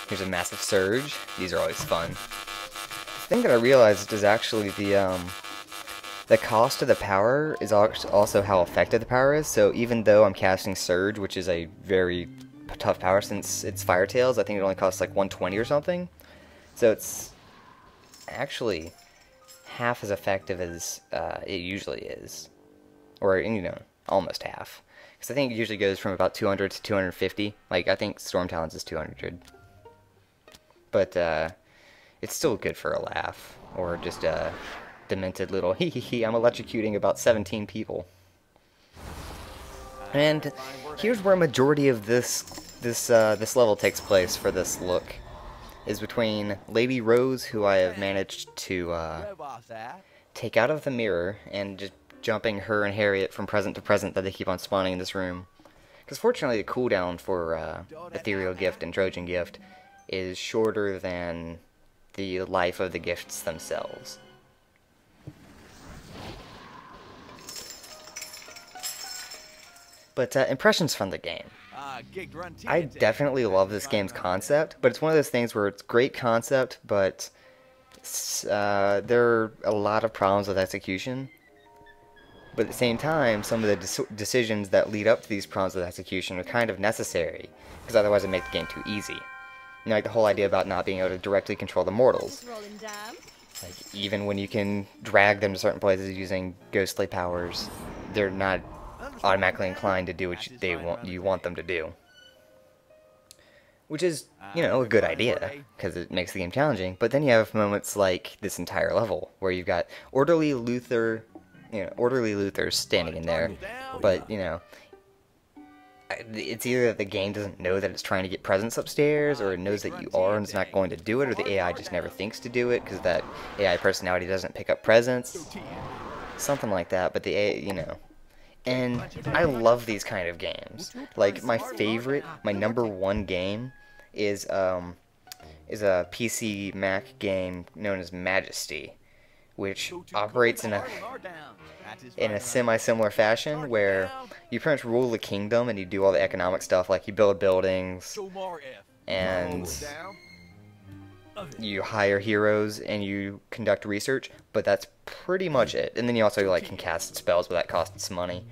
Here's a massive surge. These are always fun. The thing that I realized is actually the cost of the power is also how effective the power is. So even though I'm casting Surge, which is a very tough power since it's Fire Tails, I think it only costs like 120 or something. So it's actually half as effective as it usually is. Or, you know, almost half. Because I think it usually goes from about 200 to 250. Like, I think Storm Talons is 200. But it's still good for a laugh. Or just a demented little hee hee hee, I'm electrocuting about 17 people. And here's where a majority of this level takes place for this look. Is between Lady Rose, who I have managed to take out of the mirror, and just jumping her and Harriet from present to present that they keep on spawning in this room. Because fortunately the cooldown for Ethereal Gift and Trojan Gift is shorter than the life of the gifts themselves. But impressions from the game. I definitely love this game's concept, but it's one of those things where it's great concept, but there are a lot of problems with execution. But at the same time, some of the decisions that lead up to these problems with execution are kind of necessary, because otherwise it makes the game too easy. You know, like the whole idea about not being able to directly control the mortals. Like, even when you can drag them to certain places using ghostly powers, they're not automatically inclined to do what you want them to do. Which is, you know, a good idea, because it makes the game challenging, but then you have moments like this entire level, where you've got Orderly Luther standing in there, but, you know, it's either that the game doesn't know that it's trying to get presents upstairs, or it knows that you are and it's not going to do it, or the AI just never thinks to do it, because that AI personality doesn't pick up presents. Something like that, but the AI, you know. And I love these kind of games. Like, my number one game is a PC Mac game known as Majesty, which operates in a semi-similar fashion, where you pretty much rule the kingdom and you do all the economic stuff, like you build buildings, and you hire heroes and you conduct research, but that's pretty much it. And then you also like can cast spells, but that costs money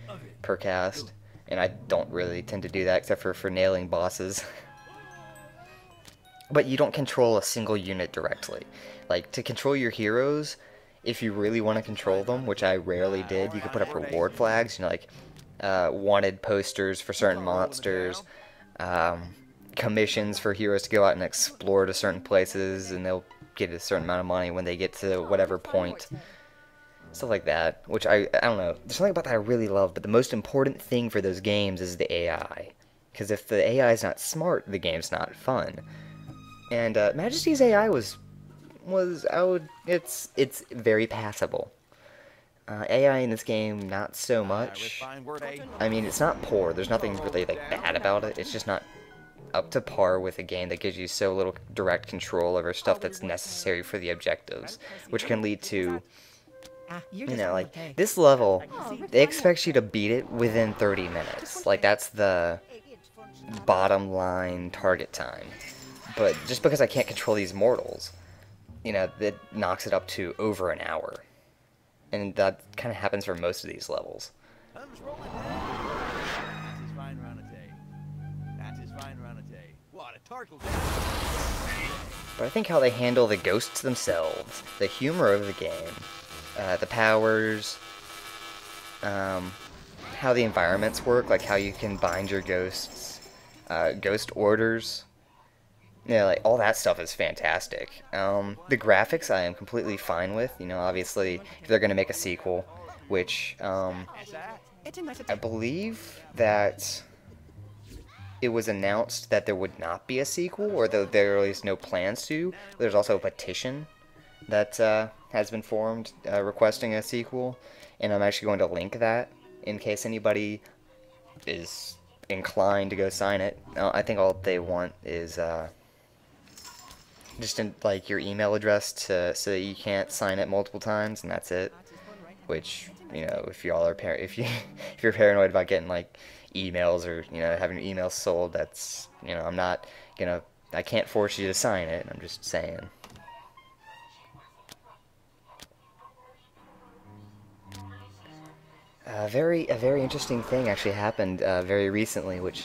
per cast, and I don't really tend to do that except for nailing bosses. But you don't control a single unit directly. Like, to control your heroes, if you really want to control them, which I rarely did, you could put up reward flags, you know, like wanted posters for certain monsters, commissions for heroes to go out and explore to certain places, and they'll get a certain amount of money when they get to whatever point. Stuff like that, which I don't know. There's something about that I really love, but the most important thing for those games is the AI. Because if the AI is not smart, the game's not fun. And Majesty's AI it's very passable. AI in this game, not so much. I mean, it's not poor. There's nothing really like bad about it. It's just not up to par with a game that gives you so little direct control over stuff that's necessary for the objectives, which can lead to, you know, like, this level, they expect you to beat it within 30 minutes. Like, that's the bottom line target time. But just because I can't control these mortals, you know, that knocks it up to over an hour. And that kind of happens for most of these levels. But I think how they handle the ghosts themselves, the humor of the game, the powers, how the environments work, like how you can bind your ghosts, ghost orders, yeah, like, all that stuff is fantastic. The graphics I am completely fine with, you know, obviously, if they're going to make a sequel, which, I believe that it was announced that there would not be a sequel, or that there are at least no plans to. There's also a petition that has been formed requesting a sequel, and I'm actually going to link that in case anybody is inclined to go sign it. I think all they want is just like your email address so that you can't sign it multiple times, and that's it. Which, you know, if y'all are if you're paranoid about getting like emails, or, you know, having your emails sold, that's, you know, I'm not gonna I can't force you to sign it. I'm just saying. A very interesting thing actually happened very recently, which,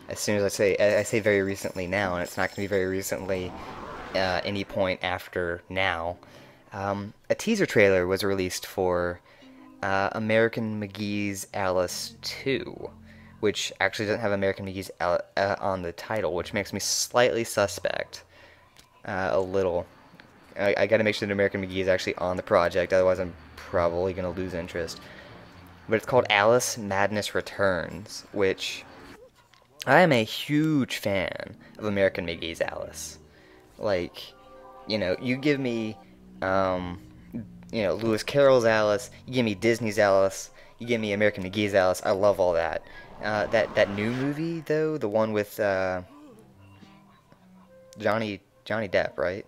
as soon as I say very recently now, and it's not going to be very recently any point after now. A teaser trailer was released for American McGee's Alice 2, which actually doesn't have American McGee's on the title, which makes me slightly suspect. A little. I got to make sure that American McGee is actually on the project, otherwise I'm probably going to lose interest. But it's called Alice Madness Returns, which I am a huge fan of American McGee's Alice. Like, you give me, Lewis Carroll's Alice, you give me Disney's Alice, you give me American McGee's Alice. I love all that. That new movie though, the one with Johnny Depp, right?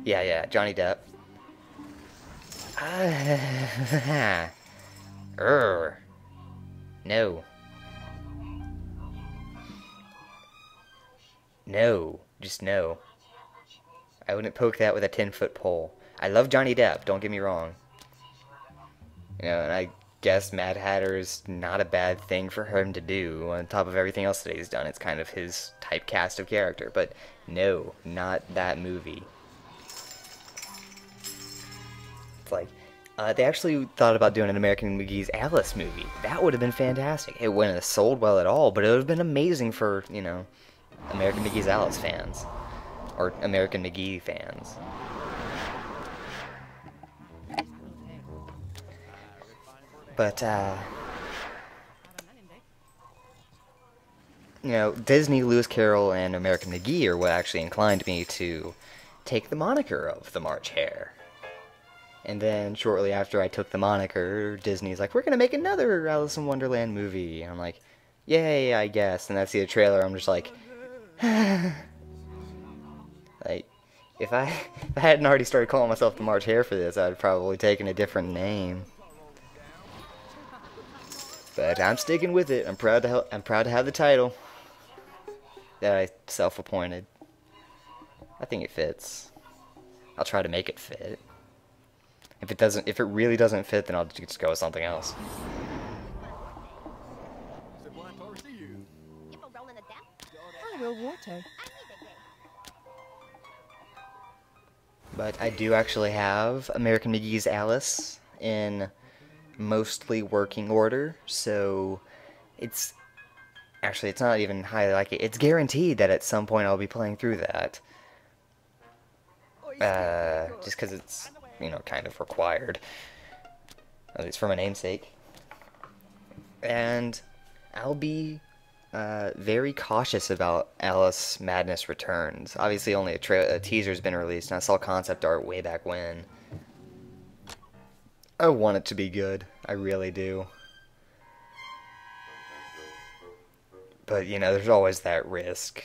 Yeah, Johnny Depp. No. No. Just no. I wouldn't poke that with a 10-foot pole. I love Johnny Depp, don't get me wrong. And I guess Mad Hatter is not a bad thing for him to do. On top of everything else that he's done, it's kind of his typecast of character. But no, not that movie. It's like, they actually thought about doing an American McGee's Alice movie. That would have been fantastic. It wouldn't have sold well at all, but it would have been amazing for, American McGee's Alice fans. Or American McGee fans. But, Disney, Lewis Carroll, and American McGee are what actually inclined me to take the moniker of the March Hare. And then, shortly after I took the moniker, Disney's like, we're gonna make another Alice in Wonderland movie. And I'm like, yay, I guess. And I see the trailer, I'm just like, like, if I hadn't already started calling myself the March Hare for this, I'd probably taken a different name. But I'm sticking with it. I'm proud to have the title that I self-appointed. I think it fits. I'll try to make it fit. If it really doesn't fit, then I'll just go with something else. I will water. But I do actually have American McGee's Alice in mostly working order, so it's not even highly likely. It's guaranteed that at some point I'll be playing through that. Just because it's, kind of required. At least for my namesake. And I'll be very cautious about Alice Madness Returns. Obviously only a teaser's been released, and I saw concept art way back when. I want it to be good. I really do. But, there's always that risk.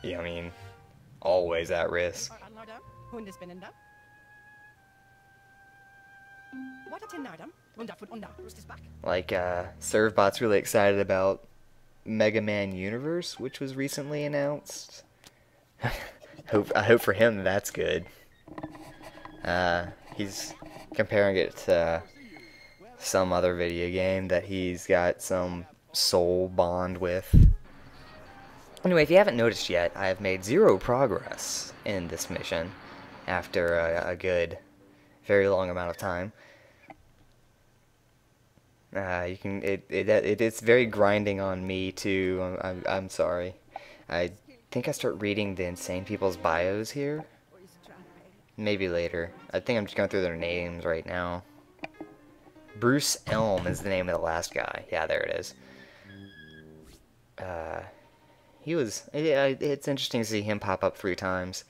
Yeah, I mean, always that risk. Like, Servbot's really excited about Mega Man Universe, which was recently announced. I hope for him that's good. He's comparing it to some other video game that he's got some soul bond with. Anyway, if you haven't noticed yet, I have made 0 progress in this mission after a good, very long amount of time. It's very grinding on me too. I'm sorry. I think I start reading the insane people's bios here. Maybe later. I think I'm just going through their names right now. Bruce Elm is the name of the last guy. Yeah, there it is. It's interesting to see him pop up 3 times.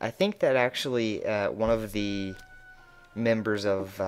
I think that actually one of the members of